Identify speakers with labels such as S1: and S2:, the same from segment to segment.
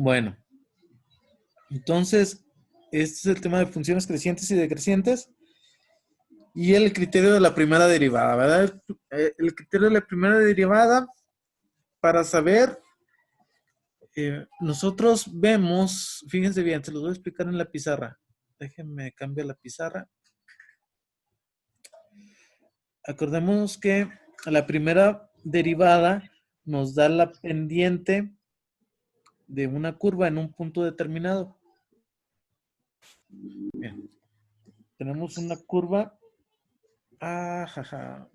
S1: Bueno, entonces, este es el tema de funciones crecientes y decrecientes. Y el criterio de la primera derivada, ¿verdad? El criterio de la primera derivada, para saber, nosotros vemos, fíjense bien, se los voy a explicar en la pizarra. Déjenme cambiar la pizarra. Acordemos que la primera derivada nos da la pendiente de una curva en un punto determinado. Bien, tenemos una curva. Jaja.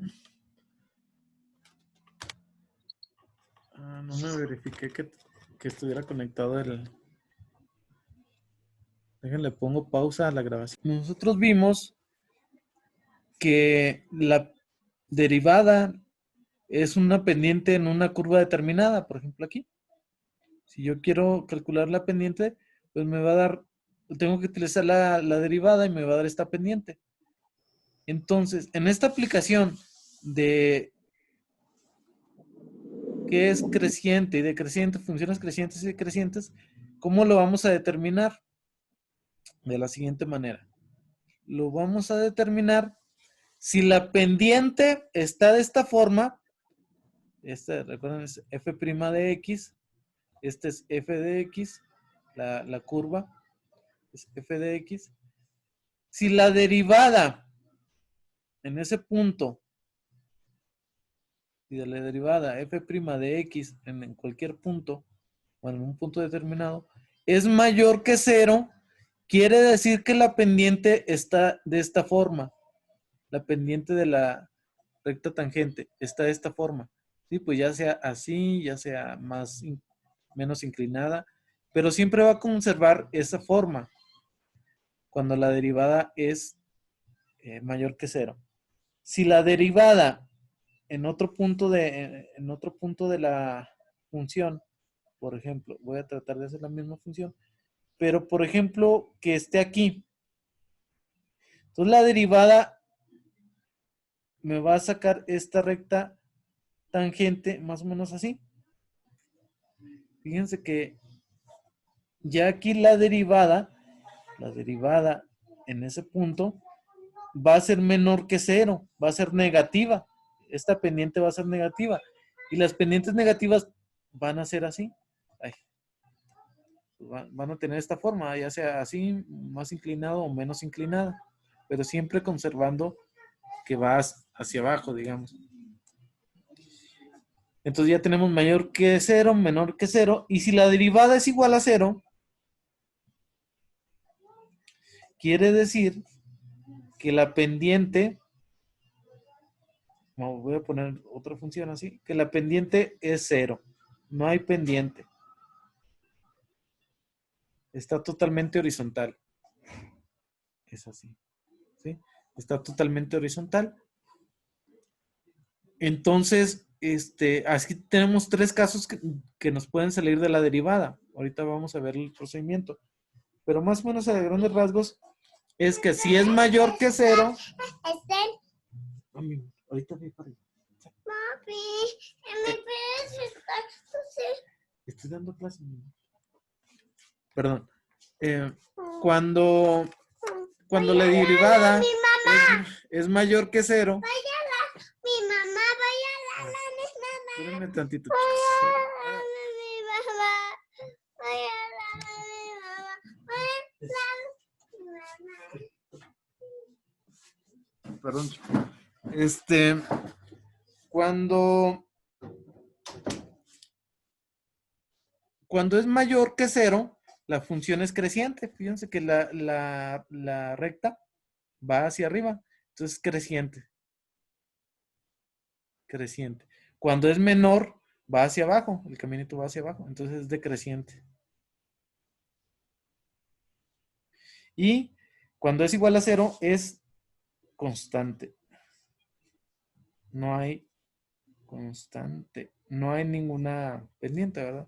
S1: No me verifiqué que estuviera conectado el. Déjenle, pongo pausa a la grabación. Nosotros vimos que la derivada es una pendiente en una curva determinada, por ejemplo aquí. Si yo quiero calcular la pendiente, pues me va a dar, tengo que utilizar la derivada y me va a dar esta pendiente. Entonces, en esta aplicación de qué es creciente y decreciente, funciones crecientes y decrecientes, ¿cómo lo vamos a determinar? De la siguiente manera. Lo vamos a determinar si la pendiente está de esta forma. Recuerden, es f' de x. Este es f de x. La curva es f de x. Si la derivada en ese punto, y de la derivada f' de x en cualquier punto, o en un punto determinado, es mayor que 0, quiere decir que la pendiente está de esta forma. La pendiente de la recta tangente está de esta forma. Sí, pues ya sea así, ya sea menos inclinada, pero siempre va a conservar esa forma cuando la derivada es mayor que 0. Si la derivada en otro punto de la función, por ejemplo, voy a tratar de hacer la misma función, pero por ejemplo que esté aquí. Entonces la derivada me va a sacar esta recta tangente más o menos así. Fíjense que ya aquí la derivada en ese punto va a ser menor que 0, va a ser negativa. Esta pendiente va a ser negativa. Y las pendientes negativas van a ser así. Ay, van a tener esta forma, ya sea así, más inclinado o menos inclinada, pero siempre conservando que va hacia abajo, digamos. Entonces ya tenemos mayor que 0, menor que 0, y si la derivada es igual a 0, quiere decir que la pendiente, voy a poner otra función así, que la pendiente es 0. No hay pendiente. Está totalmente horizontal. Es así. ¿Sí? Está totalmente horizontal. Entonces, aquí tenemos 3 casos que nos pueden salir de la derivada. Ahorita vamos a ver el procedimiento. Pero más o menos a grandes rasgos es que si es mayor que 0. Ahorita voy para allá. Papi, ¿me puedes estar? Estoy dando clase. Perdón. Cuando la derivada es mayor que 0. Mi mamá, vaya la espérenme tantito. Vaya mi mamá. Perdón. Cuando es mayor que 0, la función es creciente. Fíjense que la recta va hacia arriba. Entonces, creciente. Creciente. Cuando es menor, va hacia abajo. El caminito va hacia abajo. Entonces, es decreciente. Y cuando es igual a 0, es constante. No hay constante. No hay ninguna pendiente, ¿verdad?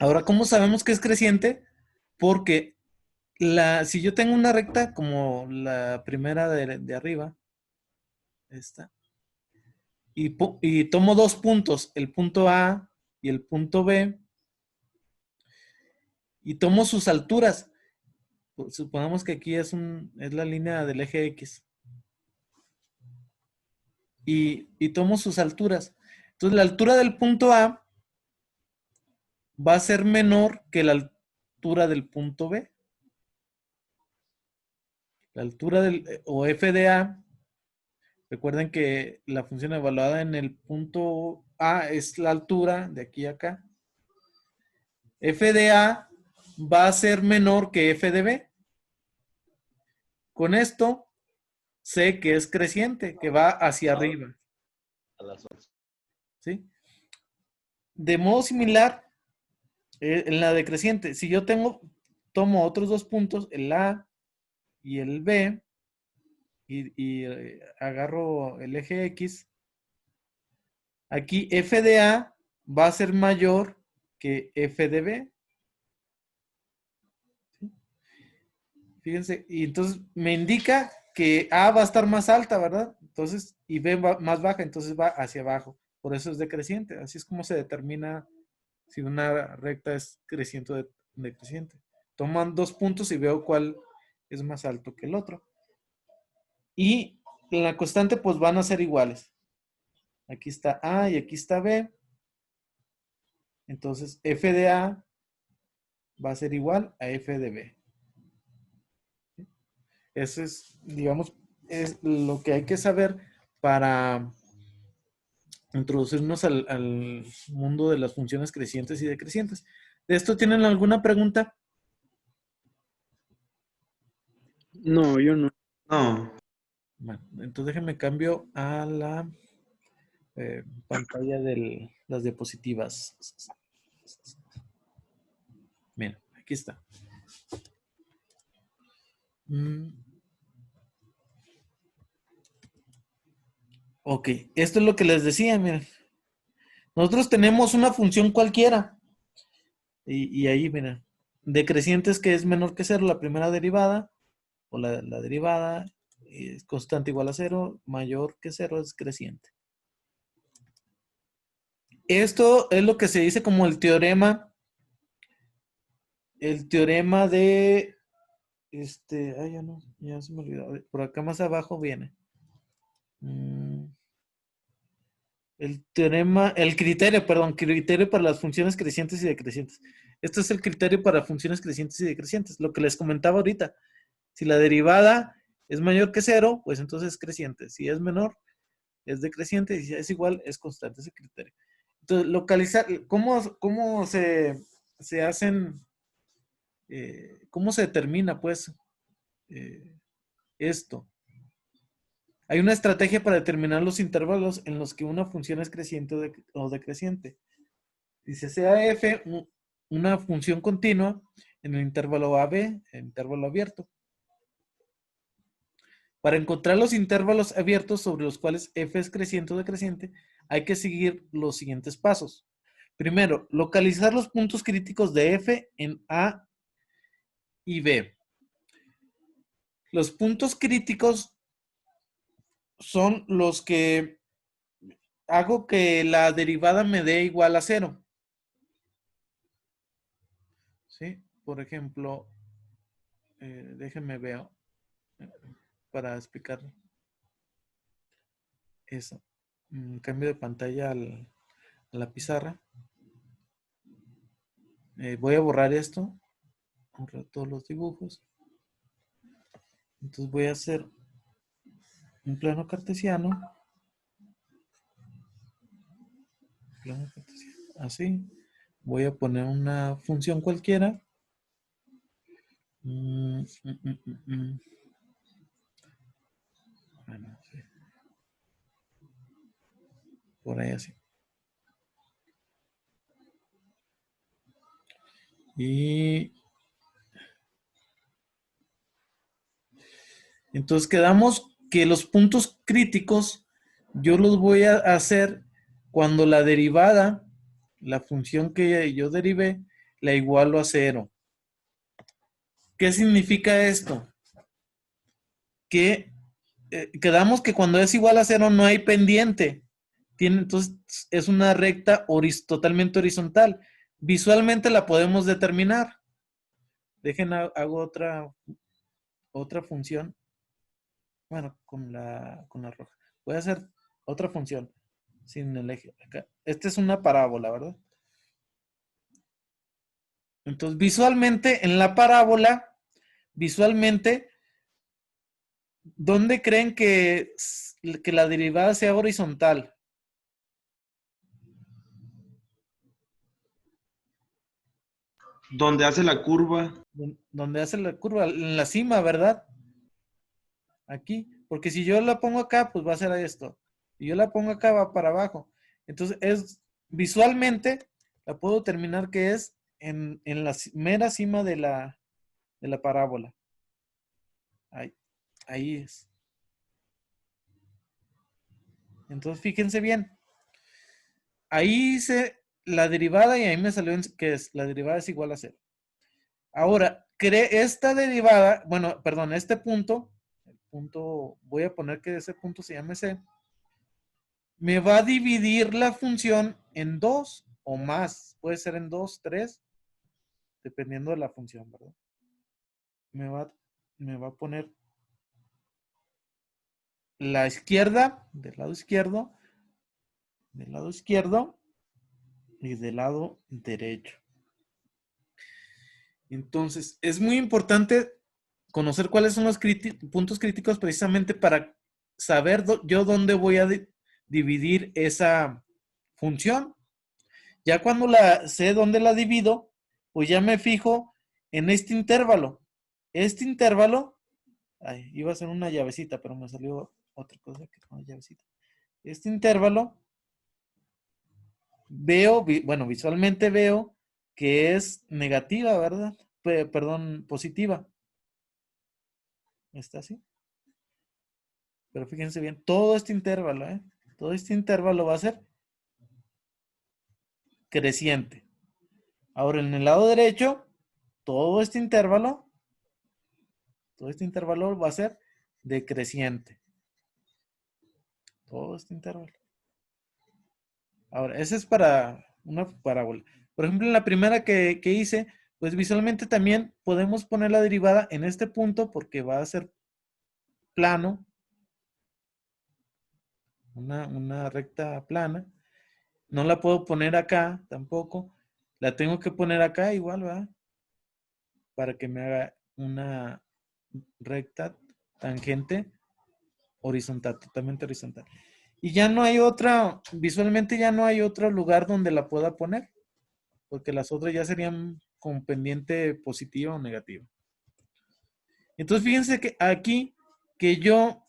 S1: Ahora, ¿cómo sabemos que es creciente? Porque si yo tengo una recta como la primera de arriba, esta, y tomo 2 puntos, el punto A y el punto B, y tomo sus alturas. Supongamos que aquí es la línea del eje X. Y tomo sus alturas. Entonces, la altura del punto A va a ser menor que la altura del punto B. La altura o f de A, recuerden que la función evaluada en el punto A es la altura de aquí a acá. F de A va a ser menor que F de B. Con esto, sé que es creciente, que va hacia arriba. ¿Sí? De modo similar, en la decreciente, si yo tomo otros dos puntos, el A y el B, y agarro el eje X, aquí F de A va a ser mayor que F de B. ¿Sí? Fíjense, y entonces me indica que A va a estar más alta, ¿verdad? Entonces, y B va más baja, entonces va hacia abajo. Por eso es decreciente. Así es como se determina si una recta es creciente o decreciente. Toman dos puntos y veo cuál es más alto que el otro. Y en la constante pues van a ser iguales. Aquí está A y aquí está B. Entonces F de A va a ser igual a F de B. Eso es, digamos, es lo que hay que saber para introducirnos al mundo de las funciones crecientes y decrecientes. ¿De esto tienen alguna pregunta?
S2: No, yo no.
S3: No.
S1: Bueno, entonces déjenme cambio a la pantalla de las diapositivas. Miren, aquí está. Ok, esto es lo que les decía, miren. Nosotros tenemos una función cualquiera. Y ahí, miren, decrecientes que es menor que cero, la primera derivada, o la derivada es constante igual a cero, mayor que cero es creciente. Esto es lo que se dice como el teorema de, ay, ya no, ya se me olvidó. Por acá más abajo viene. Criterio para las funciones crecientes y decrecientes. Este es el criterio para funciones crecientes y decrecientes, lo que les comentaba ahorita. Si la derivada es mayor que cero, pues entonces es creciente. Si es menor, es decreciente. Y si es igual, es constante ese criterio. Entonces, localizar, ¿cómo se hacen, cómo se determina, pues, esto? Hay una estrategia para determinar los intervalos en los que una función es creciente o decreciente. Dice sea f una función continua en el intervalo AB, el intervalo abierto. Para encontrar los intervalos abiertos sobre los cuales f es creciente o decreciente, hay que seguir los siguientes pasos. Primero, localizar los puntos críticos de f en A y B. Los puntos críticos son los que hago que la derivada me dé igual a cero. ¿Sí? Por ejemplo, déjenme ver para explicar eso. Cambio de pantalla a la pizarra. Voy a borrar esto. Borrar todos los dibujos. Entonces voy a hacer un plano cartesiano. Así. Voy a poner una función cualquiera. Bueno, sí. Por ahí así. Y entonces quedamos que los puntos críticos yo los voy a hacer cuando la derivada, la función que yo derivé, la igualo a cero. ¿Qué significa esto? Que quedamos que cuando es igual a cero no hay pendiente. Entonces es una recta totalmente horizontal. Visualmente la podemos determinar. Dejen, hago otra función. Bueno, con la roja. Voy a hacer otra función sin el eje. Acá. Esta es una parábola, ¿verdad? Entonces, visualmente, en la parábola, visualmente, ¿dónde creen que la derivada sea horizontal?
S3: Donde hace la curva.
S1: Donde hace la curva, en la cima, ¿verdad? Aquí, porque si yo la pongo acá, pues va a ser esto. Si yo la pongo acá, va para abajo. Entonces, visualmente, la puedo determinar que es en la mera cima de la parábola. Ahí es. Entonces, fíjense bien. Ahí hice la derivada y ahí me salió que la derivada es igual a 0. Ahora, esta derivada, bueno, perdón, este punto, voy a poner que ese punto se llame C, me va a dividir la función en 2 o más. Puede ser en 2, 3, dependiendo de la función, ¿verdad? Me va a poner la izquierda, del lado izquierdo y del lado derecho. Entonces, es muy importante conocer cuáles son los puntos críticos precisamente para saber yo dónde voy a dividir esa función. Ya cuando sé dónde la divido, pues ya me fijo en este intervalo. Este intervalo, iba a ser una llavecita, pero me salió otra cosa que no es llavecita. Este intervalo, visualmente veo que es negativa, ¿verdad? Perdón, positiva. ¿Está así? Pero fíjense bien, todo este intervalo, todo este intervalo va a ser creciente. Ahora, en el lado derecho, todo este intervalo va a ser decreciente. Todo este intervalo. Ahora, ese es para una parábola. Por ejemplo, en la primera que hice, pues visualmente también podemos poner la derivada en este punto porque va a ser plano, una recta plana. No la puedo poner acá tampoco. La tengo que poner acá igual, ¿verdad? Para que me haga una recta tangente horizontal, totalmente horizontal. Y ya no hay visualmente ya no hay otro lugar donde la pueda poner, porque las otras ya serían con pendiente positiva o negativa. Entonces, fíjense que aquí que yo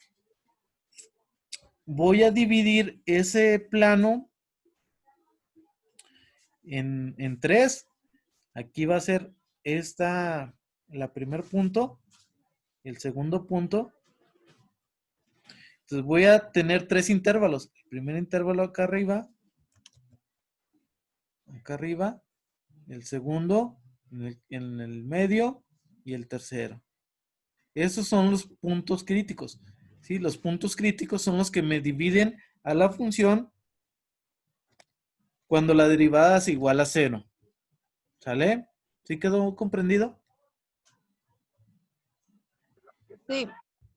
S1: voy a dividir ese plano en 3. Aquí va a ser la primer punto, el segundo punto. Entonces voy a tener 3 intervalos. El primer intervalo acá arriba, el segundo en el medio y el tercero. Esos son los puntos críticos. ¿Sí? Los puntos críticos son los que me dividen a la función cuando la derivada es igual a 0. ¿Sale? ¿Sí quedó comprendido?
S4: Sí.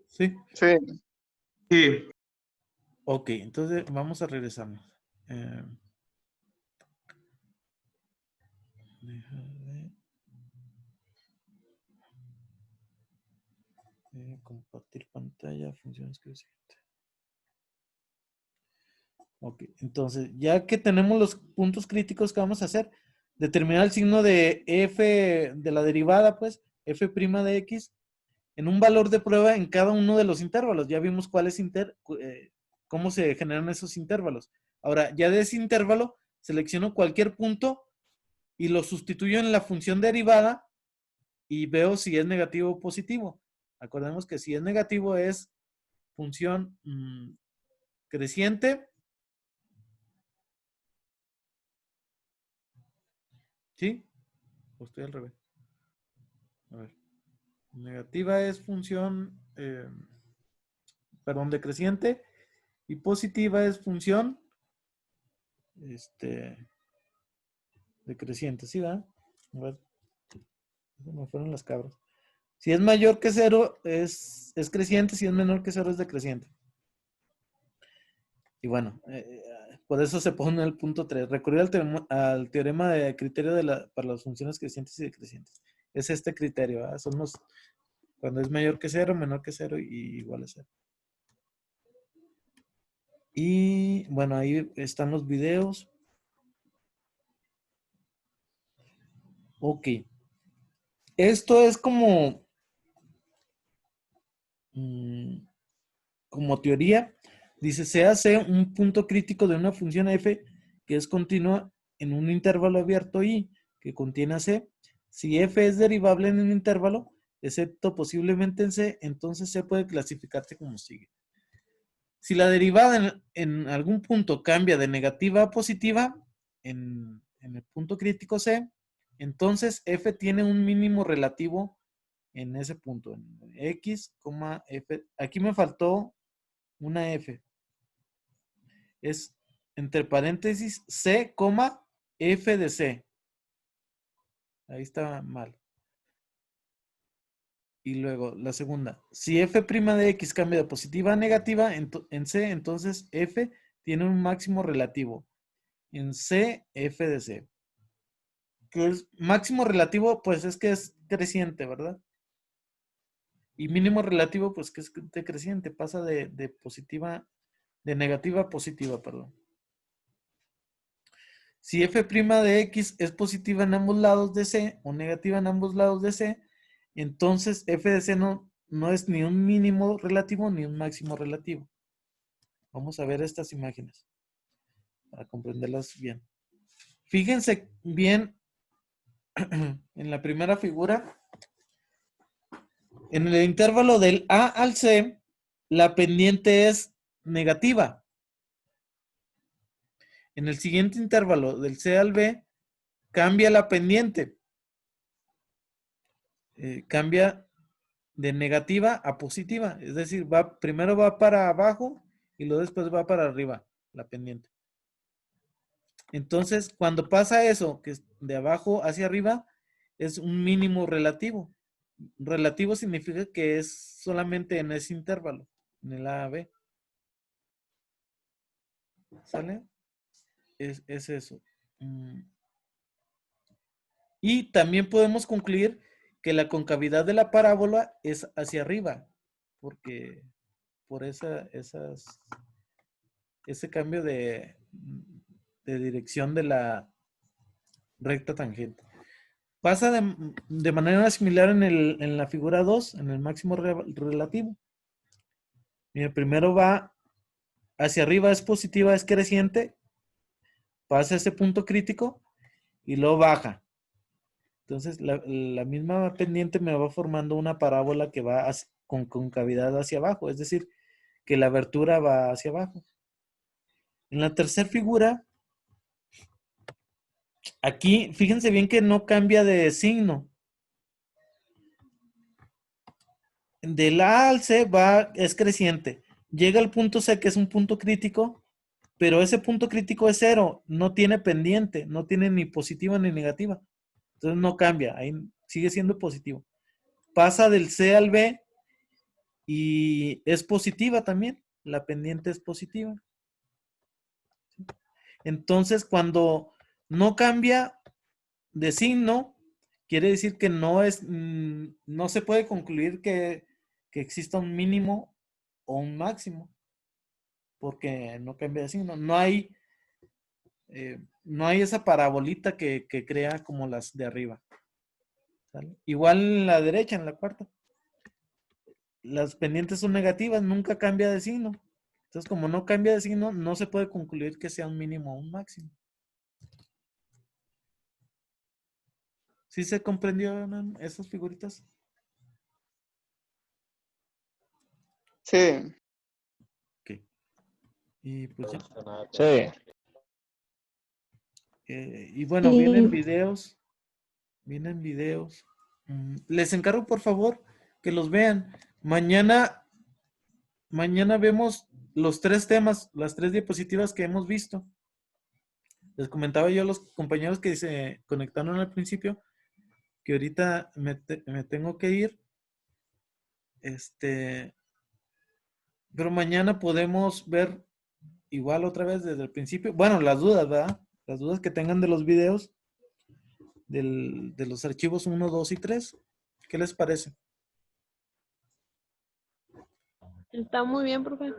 S1: Sí.
S5: Sí.
S3: Sí.
S1: Ok, entonces vamos a regresarnos. Compartir pantalla, funciones crecientes. Ok, entonces ya que tenemos los puntos críticos que vamos a hacer, determinar el signo de f de la derivada, pues, f' de x, en un valor de prueba en cada uno de los intervalos. Ya vimos cómo se generan esos intervalos. Ahora, ya de ese intervalo, selecciono cualquier punto y lo sustituyo en la función derivada y veo si es negativo o positivo. Acordemos que si es negativo es función creciente. ¿Sí? O estoy al revés. A ver. Negativa es función, decreciente. Y positiva es función decreciente, ¿sí, verdad? A ver. Se me fueron las cabras. Si es mayor que 0 es creciente, si es menor que 0 es decreciente. Y bueno, por eso se pone el punto 3. Recurrir al teorema de criterio para las funciones crecientes y decrecientes. Es este criterio, ¿verdad? Son cuando es mayor que 0, menor que 0 y igual a 0. Y bueno, ahí están los videos. Ok. Esto es como teoría. Dice, se hace un punto crítico de una función f que es continua en un intervalo abierto i que contiene a c. Si f es derivable en un intervalo, excepto posiblemente en c, entonces c puede clasificarse como sigue. Si la derivada en algún punto cambia de negativa a positiva, en el punto crítico C, entonces f tiene un mínimo relativo en ese punto, en x, f. Aquí me faltó una f. Es entre paréntesis c, f de c. Ahí está mal. Y luego la segunda. Si f' de x cambia de positiva a negativa en C, entonces f tiene un máximo relativo. En C, f de C. Que es máximo relativo, pues es que es creciente, ¿verdad? Y mínimo relativo, pues que es decreciente. Pasa de negativa a positiva, perdón. Si f' de x es positiva en ambos lados de C o negativa en ambos lados de C, entonces f de c no es ni un mínimo relativo ni un máximo relativo. Vamos a ver estas imágenes para comprenderlas bien. Fíjense bien en la primera figura. En el intervalo del A al C, la pendiente es negativa. En el siguiente intervalo del C al B, cambia la pendiente. Cambia de negativa a positiva, es decir, primero va para abajo y luego después va para arriba, la pendiente. Entonces, cuando pasa eso, que es de abajo hacia arriba, es un mínimo relativo. Relativo significa que es solamente en ese intervalo, en el A a B. ¿Sale? Es eso. Y también podemos concluir que la concavidad de la parábola es hacia arriba, porque por ese cambio de dirección de la recta tangente. Pasa de manera similar en la figura 2, en el máximo relativo. Mira, primero va hacia arriba, es positiva, es creciente, pasa ese punto crítico y luego baja. Entonces, la misma pendiente me va formando una parábola que va con concavidad hacia abajo, es decir, que la abertura va hacia abajo. En la tercera figura, aquí, fíjense bien que no cambia de signo. Del A al C es creciente. Llega al punto C, que es un punto crítico, pero ese punto crítico es 0, no tiene pendiente, no tiene ni positiva ni negativa. Entonces no cambia, ahí sigue siendo positivo. Pasa del C al B y es positiva también, la pendiente es positiva. Entonces cuando no cambia de signo, quiere decir que no se puede concluir que exista un mínimo o un máximo, porque no cambia de signo. No hay esa parabolita que crea como las de arriba. ¿Sale? Igual en la derecha, en la cuarta. Las pendientes son negativas, nunca cambia de signo. Entonces, como no cambia de signo, no se puede concluir que sea un mínimo o un máximo. ¿Sí se comprendió esas figuritas?
S2: Sí.
S1: Ok. Y pues ya.
S4: Sí.
S1: Y bueno, vienen videos. Les encargo, por favor, que los vean. Mañana vemos los 3 temas, las 3 diapositivas que hemos visto. Les comentaba yo a los compañeros que se conectaron al principio que ahorita me tengo que ir. Pero mañana podemos ver igual otra vez desde el principio. Bueno, las dudas, ¿verdad? Las dudas que tengan de los videos, de los archivos 1, 2 y 3. ¿Qué les parece?
S4: Está muy bien, profe.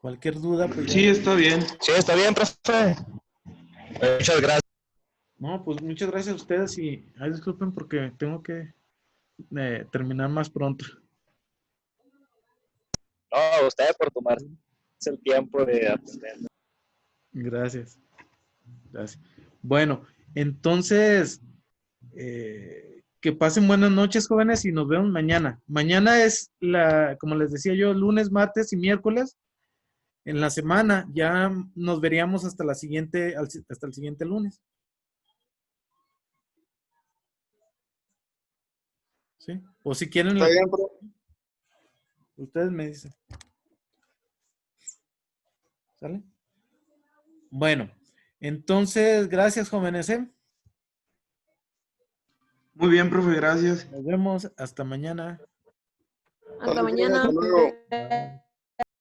S1: Cualquier duda, pues ya.
S3: Sí, está bien.
S5: Sí, está bien, profe. Muchas gracias.
S1: No, pues muchas gracias a ustedes y ay, disculpen porque tengo que terminar más pronto.
S5: No, a usted por tomarse el tiempo de atender.
S1: Gracias. Gracias. Bueno, entonces, que pasen buenas noches, jóvenes, y nos vemos mañana. Mañana es como les decía yo, lunes, martes y miércoles. En la semana ya nos veríamos hasta el siguiente lunes. ¿Sí? O si quieren,
S5: Está bien, profe.
S1: ustedes me dicen. ¿Sale? Bueno, entonces, gracias, jóvenes, ¿eh?
S3: Muy bien, profe, gracias.
S1: Nos vemos. Hasta mañana.
S4: Hasta mañana.
S5: Hasta luego.
S1: Bye.